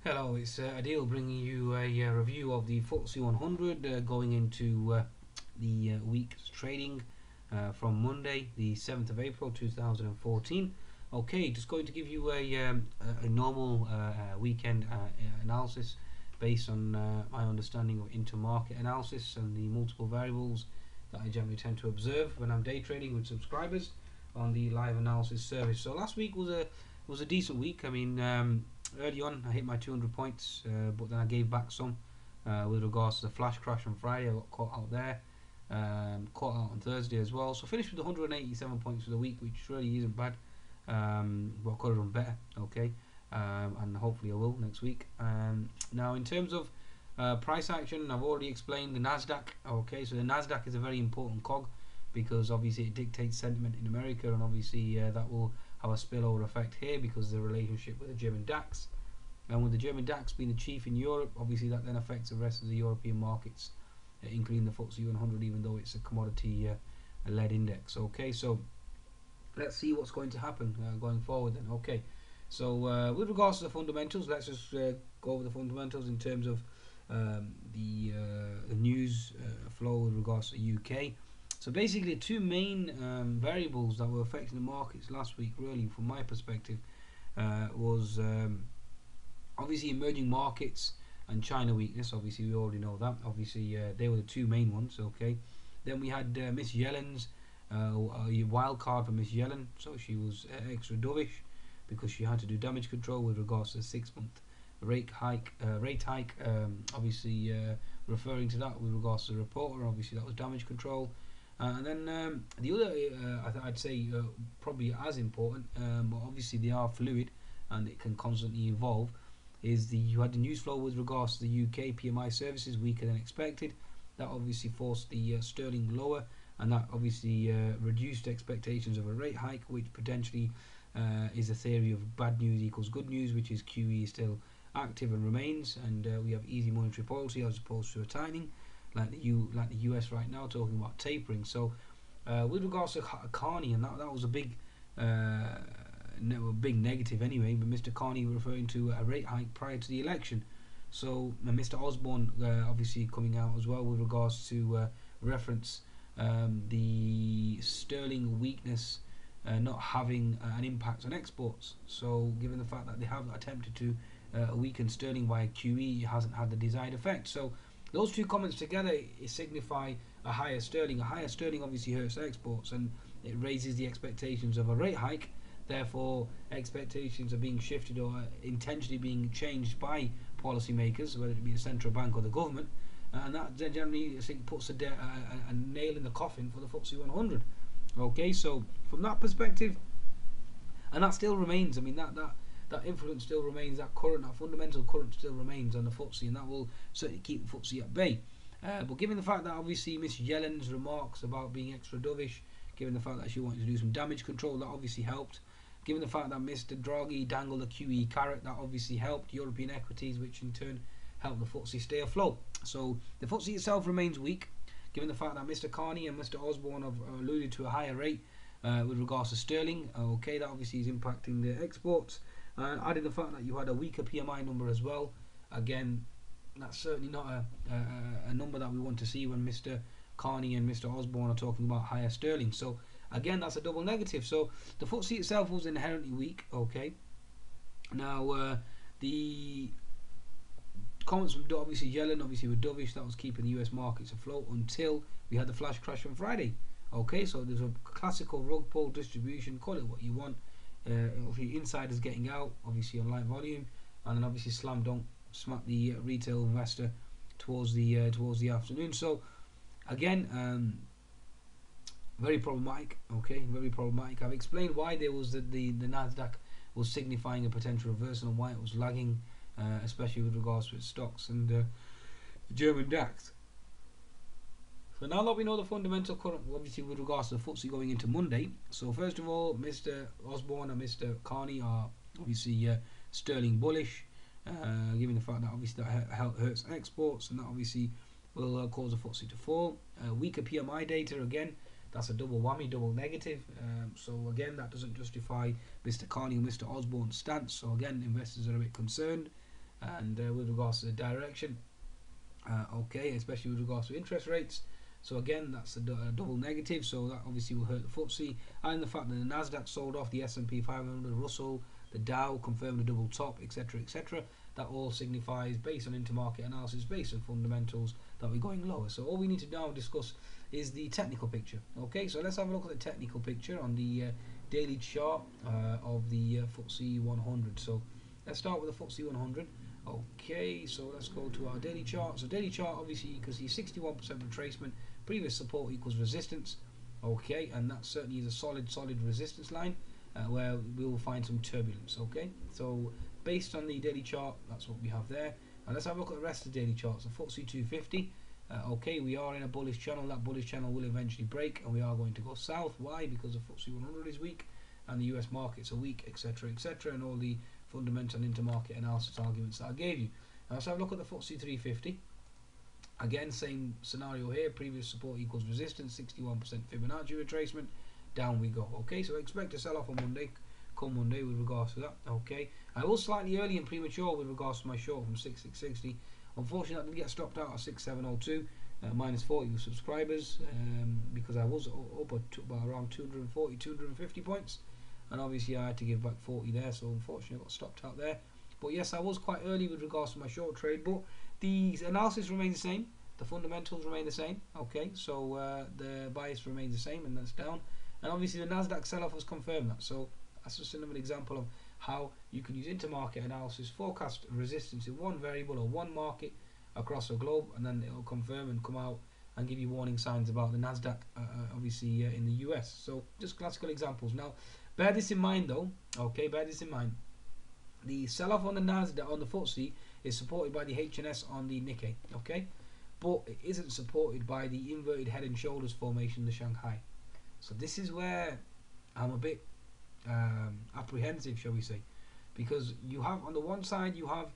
Hello, it's Adil bringing you a review of the FTSE 100 going into the week's trading from Monday, the 7th of April 2014. Okay, just going to give you a normal weekend analysis based on my understanding of intermarket analysis and the multiple variables that I generally tend to observe when I'm day trading with subscribers on the live analysis service. So last week was a decent week. I mean, early on I hit my 200 points, but then I gave back some with regards to the flash crash on Friday. I got caught out there, caught out on Thursday as well. So finished with 187 points for the week, which really isn't bad. But I could have done better. Okay, and hopefully I will next week. Now in terms of price action, I've already explained the Nasdaq. Okay, so the Nasdaq is a very important cog because obviously it dictates sentiment in America, and obviously that will have a spillover effect here because of the relationship with the German DAX. And with the German DAX being the chief in Europe, obviously that then affects the rest of the European markets, including the FTSE 100, even though it's a commodity led index. Okay, so let's see what's going to happen going forward then. Okay, so with regards to the fundamentals, let's just go over the fundamentals in terms of the news flow with regards to the UK. So basically, the two main variables that were affecting the markets last week, really, from my perspective, was obviously emerging markets and China weakness. Obviously, we already know that. Obviously, they were the two main ones. Okay. Then we had Miss Yellen's a wild card for Miss Yellen, so she was extra dovish because she had to do damage control with regards to the 6-month rate hike. Obviously, referring to that with regards to the reporter. Obviously, that was damage control. And then the other, I'd say probably as important, but obviously they are fluid and it can constantly evolve, is you had the news flow with regards to the UK PMI services weaker than expected. That obviously forced the sterling lower, and that obviously reduced expectations of a rate hike, which potentially is a theory of bad news equals good news, which is QE is still active and remains, and we have easy monetary policy as opposed to a tightening. Like the US right now, talking about tapering. So with regards to Carney, and that was a big negative anyway, but Mr. Carney referring to a rate hike prior to the election. So Mr. Osborne obviously coming out as well with regards to reference the sterling weakness not having an impact on exports. So given the fact that they have attempted to weaken sterling via QE, it hasn't had the desired effect. So those two comments together signify a higher sterling. A higher sterling obviously hurts exports, and it raises the expectations of a rate hike. Therefore, expectations are being shifted or intentionally being changed by policymakers, whether it be the central bank or the government, and that generally, I think, puts a nail in the coffin for the FTSE 100. Okay, so from that perspective, and that still remains. I mean, that influence still remains, that fundamental current still remains on the FTSE, and that will certainly keep the FTSE at bay. But given the fact that obviously Miss Yellen's remarks about being extra dovish, given the fact that she wanted to do some damage control, that obviously helped. Given the fact that Mr. Draghi dangled a QE carrot, that obviously helped European equities, which in turn helped the FTSE stay afloat. So the FTSE itself remains weak, given the fact that Mr. Carney and Mr. Osborne have alluded to a higher rate with regards to sterling. Okay, that obviously is impacting the exports. Adding the fact that you had a weaker PMI number as well, again, that's certainly not a number that we want to see when Mr. Carney and Mr. Osborne are talking about higher sterling. So again, that's a double negative. So the FTSE itself was inherently weak. Okay, now the comments from obviously Yellen, obviously with dovish, that was keeping the US markets afloat until we had the flash crash on Friday. Okay, so there's a classical rug pull distribution, call it what you want. Obviously insiders getting out, obviously on light volume, and then obviously slam dunk, smack the retail investor towards the afternoon. So again, very problematic. Okay, very problematic. I've explained why there was the Nasdaq was signifying a potential reversal and why it was lagging, especially with regards to its stocks and the German DAX. So now that we know the fundamental current, obviously with regards to the FTSE going into Monday, so first of all, Mr. Osborne and Mr. Carney are obviously sterling bullish, given the fact that obviously that hurts exports, and that obviously will cause the FTSE to fall. Weaker PMI data, again, that's a double whammy, double negative. So again, that doesn't justify Mr. Carney and Mr. Osborne's stance. So again, investors are a bit concerned. and with regards to the direction, okay, especially with regards to interest rates. So again, that's a double negative, so that obviously will hurt the FTSE, and the fact that the Nasdaq sold off, the S&P 500, Russell, the Dow confirmed a double top, etc., etc. That all signifies, based on intermarket analysis, based on fundamentals, that we're going lower. So all we need to now discuss is the technical picture. Okay, so let's have a look at the technical picture on the daily chart of the FTSE 100. So let's start with the FTSE 100. Okay, so let's go to our daily chart. So daily chart, obviously you can see 61% retracement, previous support equals resistance. Okay, and that certainly is a solid resistance line where we will find some turbulence. Okay, so based on the daily chart, that's what we have there. And let's have a look at the rest of the daily charts. The FTSE 250. Okay, we are in a bullish channel. That bullish channel will eventually break, and we are going to go south. Why? Because the FTSE 100 is weak, and the US markets are weak, etc., etc., and all the fundamental intermarket analysis arguments that I gave you. Now let's have a look at the FTSE 350. Again, same scenario here. Previous support equals resistance. 61% Fibonacci retracement. Down we go. Okay, so expect a sell-off on Monday. Come Monday with regards to that. Okay, I was slightly early and premature with regards to my short from 6660. Unfortunately, I didn't get stopped out at 6702, minus 40 with subscribers, because I was up to about around 240, 250 points, and obviously I had to give back 40 there, so unfortunately I got stopped out there. But yes, I was quite early with regards to my short trade, but the analysis remains the same, the fundamentals remain the same. Okay, so the bias remains the same, and that's down, and obviously the Nasdaq sell-off has confirmed that. So that's just another example of how you can use intermarket analysis, forecast resistance in one variable or one market across the globe, and then it will confirm and come out and give you warning signs about the Nasdaq, obviously in the US. So just classical examples. Now, bear this in mind though. Okay, bear this in mind. The sell-off on the Nasdaq, on the FTSE, is supported by the HNS on the Nikkei. Okay, but it isn't supported by the inverted head and shoulders formation in the Shanghai. So this is where I'm a bit apprehensive, shall we say, because you have on the one side you have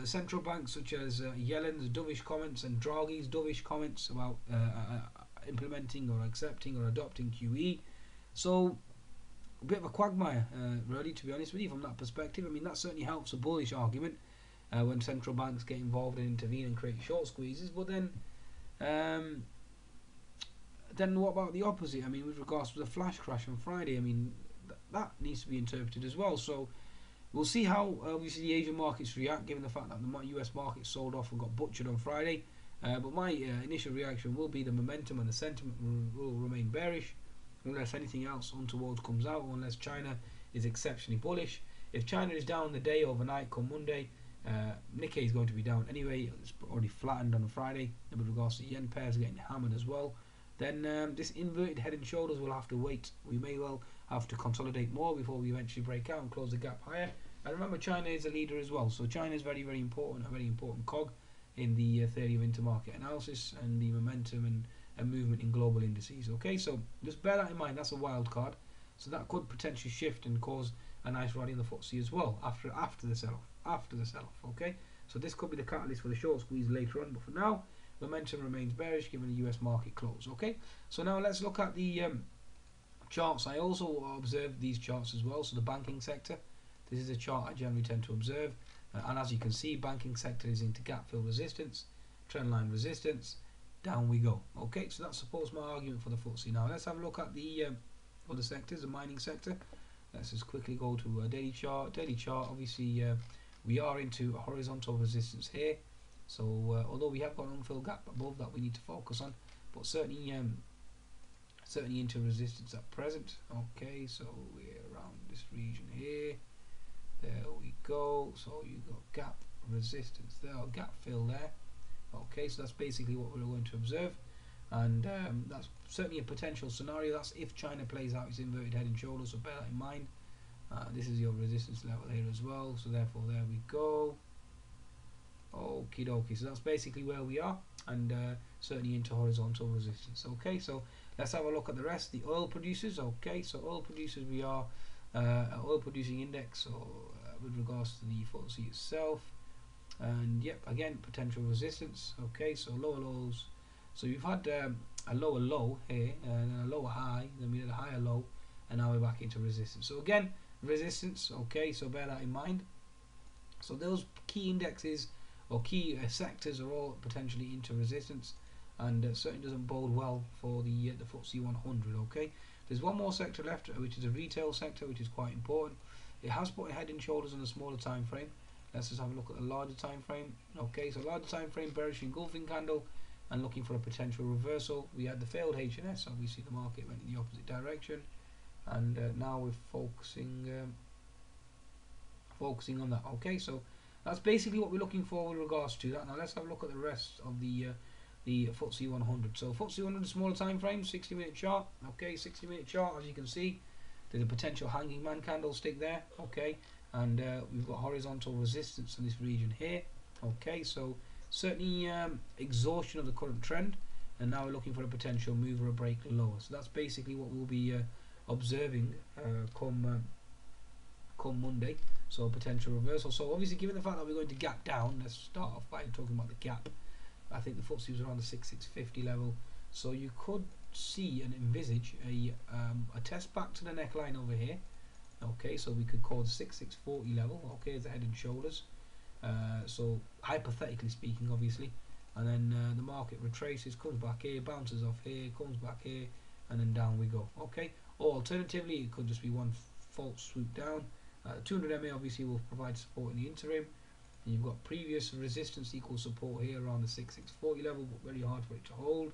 central banks such as Yellen's dovish comments and Draghi's dovish comments about implementing or accepting or adopting QE. So a bit of a quagmire, really, to be honest with you, from that perspective. I mean, that certainly helps a bullish argument when central banks get involved and intervene and create short squeezes. But then what about the opposite? I mean, with regards to the flash crash on Friday, I mean, that needs to be interpreted as well. So we'll see how obviously the Asian markets react, given the fact that the US market sold off and got butchered on Friday. But my initial reaction will be the momentum and the sentiment will remain bearish unless anything else untoward comes out, or unless China is exceptionally bullish. If China is down the day overnight come Monday, Nikkei is going to be down anyway. It's already flattened on Friday. And with regards to yen pairs getting hammered as well, then this inverted head and shoulders will have to wait. We may well have to consolidate more before we eventually break out and close the gap higher. And remember, China is a leader as well, so China is very, very important, a very important cog in the theory of intermarket analysis and the momentum and movement in global indices. Okay, so just bear that in mind. That's a wild card, so that could potentially shift and cause a nice rally in the FTSE as well after the sell-off. Okay, so this could be the catalyst for the short squeeze later on, but for now, momentum remains bearish given the US market close. Okay, so now let's look at the charts. I also observed these charts as well. So the banking sector, this is a chart I generally tend to observe, and as you can see, banking sector is into gap fill resistance, trendline resistance, down we go. Okay, so that supports my argument for the FTSE. Now let's have a look at the other sectors, the mining sector. Let's just quickly go to a daily chart. Daily chart, obviously we are into a horizontal resistance here, so although we have got an unfilled gap above that we need to focus on, but certainly into resistance at present. Okay, so we're around this region here. There we go. So you got gap resistance there, or gap fill there. Okay, so that's basically what we're going to observe, and that's certainly a potential scenario. That's if China plays out its inverted head and shoulders, so bear that in mind. This is your resistance level here as well, so therefore there we go. Okie dokie, so that's basically where we are, and certainly into horizontal resistance. Okay, so let's have a look at the rest. The oil producers. Okay, so oil producers, we are oil producing index, or with regards to the FTSE itself, and yep, again potential resistance. Okay, so lower lows. So you've had a lower low here and a lower high, then we had a higher low, and now we're back into resistance. So again, resistance. Okay, so bear that in mind. So those key indexes or key sectors are all potentially into resistance, and certainly doesn't bode well for the FTSE 100. Okay, there's one more sector left, which is a retail sector, which is quite important. It has put head and shoulders on a smaller time frame. Let's just have a look at the larger time frame. Okay, so larger time frame, bearish engulfing candle, and looking for a potential reversal. We had the failed H&S, obviously the market went in the opposite direction, and now we're focusing on that. Okay, so that's basically what we're looking for with regards to that. Now let's have a look at the rest of the FTSE 100. So FTSE 100 smaller time frame, 60-minute chart. Okay, 60-minute chart, as you can see, there's a potential hanging man candlestick there. Okay, and we've got horizontal resistance in this region here. Okay, so certainly exhaustion of the current trend, and now we're looking for a potential move or a break lower. So that's basically what we'll be observing come Monday. So a potential reversal. So obviously, given the fact that we're going to gap down, let's start off by talking about the gap. I think the FTSE was around the 6650 level, so you could see and envisage a test back to the neckline over here. Okay, so we could call the 6640 level. Okay, as the head and shoulders. So hypothetically speaking, obviously, and then the market retraces, comes back here, bounces off here, comes back here, and then down we go. Okay, or alternatively, it could just be one false swoop down. 200 MA obviously will provide support in the interim. And you've got previous resistance equal support here around the 6640 level, but very hard for it to hold.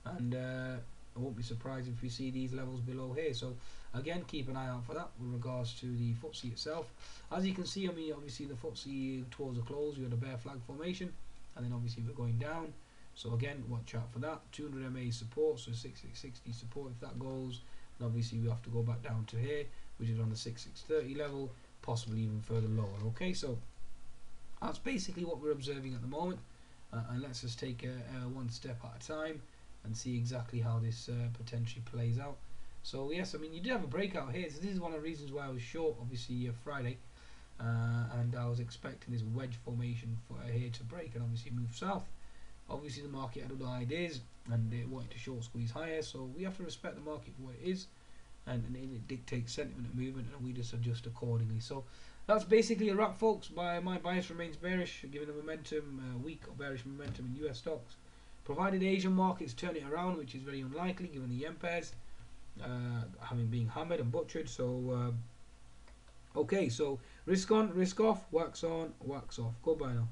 And I won't be surprised if we see these levels below here. So again, keep an eye out for that with regards to the FTSE itself. As you can see, I mean, obviously the FTSE towards the close, we had a bear flag formation, and then obviously we're going down. So again, watch out for that. 200 MA support, so 6660 support. If that goes, then obviously we have to go back down to here, which is on the 6630 level, possibly even further lower. Okay, so that's basically what we're observing at the moment, and let's just take one step at a time and see exactly how this potentially plays out. So yes, I mean, you did have a breakout here. So this is one of the reasons why I was short, obviously, Friday, and I was expecting this wedge formation for here to break and obviously move south. Obviously the market had other ideas and it wanted to short squeeze higher, so we have to respect the market for what it is, and it dictates sentiment and movement, and we just adjust accordingly. So that's basically a wrap, folks. My bias remains bearish, given the momentum, weak or bearish momentum in US stocks, provided Asian markets turn it around, which is very unlikely given the yen pairs having been hammered and butchered. So okay, so risk on, risk off, wax on, wax off. Goodbye now.